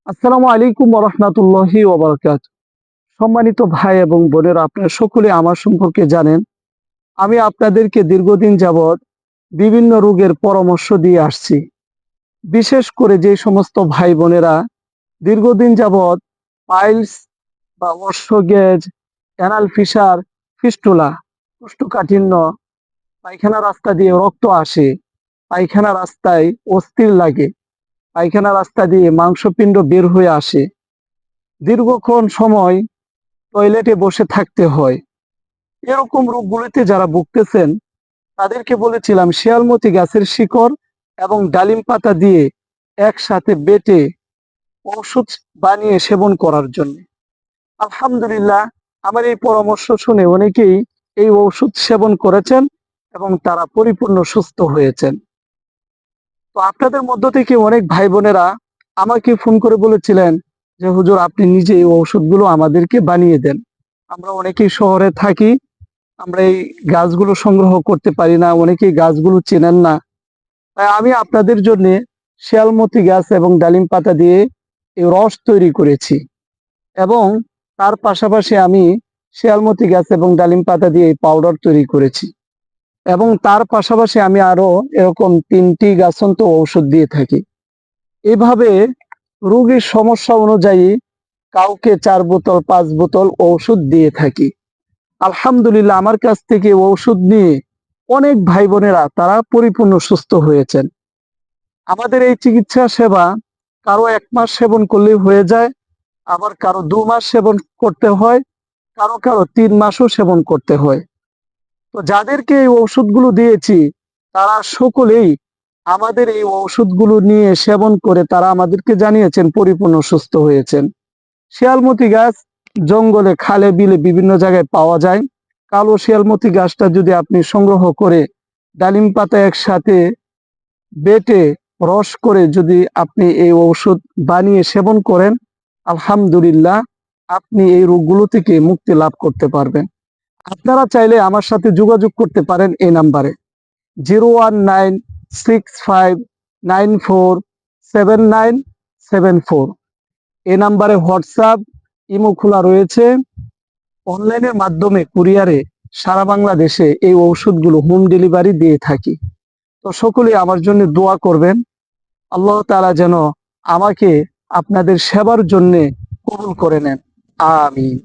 আসসালামু আলাইকুম ওয়া রাহমাতুল্লাহি ওয়া বারাকাতুহু। সম্মানিত ভাই এবং বোনেরা, আপনারা সকলে আমার সম্পর্কে জানেন। আমি আপনাদেরকে দীর্ঘদিন যাবৎ বিভিন্ন রোগের পরামর্শ দিয়ে আসছি। বিশেষ করে যে সমস্ত ভাই বোনেরা দীর্ঘদিন যাবৎ পাইলস বা অশ্বগেজ, অ্যানাল ফিসার, ফিস্টুলা, কোষ্ঠকাঠিন্য, পায়খানা রাস্তা দিয়ে রক্ত আসে, পায়খানা রাস্তায় অস্থির লাগে, পায়খানা রাস্তা দিয়ে মাংসপিণ্ড বের হয়ে আসে, দীর্ঘক্ষণ সময় টয়লেটে বসে থাকতে হয়, এরকম রোগগুলিতে যারা ভুগতেছেন তাদেরকে বলেছিলাম শিয়ালমতি গাছের শিকড় এবং ডালিম পাতা দিয়ে একসাথে বেটে ঔষধ বানিয়ে সেবন করার জন্য। আলহামদুলিল্লাহ, আমার এই পরামর্শ শুনে অনেকেই এই ঔষধ সেবন করেছেন এবং তারা পরিপূর্ণ সুস্থ হয়েছেন। তো আপনাদের মধ্য থেকে অনেক ভাই বোনেরা আমাকে ফোন করে বলেছিলেন যে হুজুর, আপনি নিজে এই ঔষধগুলো আমাদেরকে বানিয়ে দেন। আমরা অনেকেই শহরে থাকি, আমরা এই গাছগুলো সংগ্রহ করতে পারি না, অনেকেই গাছগুলো চেনেন না। তাই আমি আপনাদের জন্য শিয়ালমতি গাছ এবং ডালিম পাতা দিয়ে এই রস তৈরি করেছি, এবং তার পাশাপাশি আমি শিয়ালমতি গাছ এবং ডালিম পাতা দিয়ে এই পাউডার তৈরি করেছি, এবং তার পাশাপাশি আমি আরো এরকম 3টি গাছন্ত ঔষধ দিয়ে থাকি। এভাবে রোগীর সমস্যা অনুযায়ী কাউকে 4 বোতল 5 বোতল ঔষধ দিয়ে থাকি। আলহামদুলিল্লাহ, আমার কাছ থেকে ঔষধ নিয়ে অনেক ভাই বোনেরা তারা পরিপূর্ণ সুস্থ হয়েছেন। আমাদের এই চিকিৎসা সেবা কারো 1 মাস সেবন করলেই হয়ে যায়, আবার কারো 2 মাস সেবন করতে হয়, কারো কারো 3 মাসও সেবন করতে হয়। তো যাদেরকে এই ঔষধগুলো দিয়েছি তারা সকলেই আমাদের এই ঔষধগুলো নিয়ে সেবন করে তারা আমাদেরকে জানিয়েছেন পরিপূর্ণ সুস্থ হয়েছেন। শিয়ালমতি গাছ জঙ্গলে, খালে, বিলে বিভিন্ন জায়গায় পাওয়া যায়। কালো শিয়ালমতি গাছটা যদি আপনি সংগ্রহ করে ডালিম পাতা একসাথে বেটে রস করে যদি আপনি এই ঔষধ বানিয়ে সেবন করেন, আলহামদুলিল্লাহ, আপনি এই রোগগুলো থেকে মুক্তি লাভ করতে পারবেন। আপনারা চাইলে আমার সাথে যোগাযোগ করতে পারেন এই নাম্বারে 01965947974। এই নাম্বারে হোয়াটসঅ্যাপ, ইমো খোলা রয়েছে। অনলাইনের মাধ্যমে কুরিয়ারে সারা বাংলাদেশে এই ঔষধগুলো হোম ডেলিভারি দিয়ে থাকি। তো সকলেই আমার জন্য দোয়া করবেন, আল্লাহ তাআলা যেন আমাকে আপনাদের সেবার জন্য কবুল করে নেন। আমিন।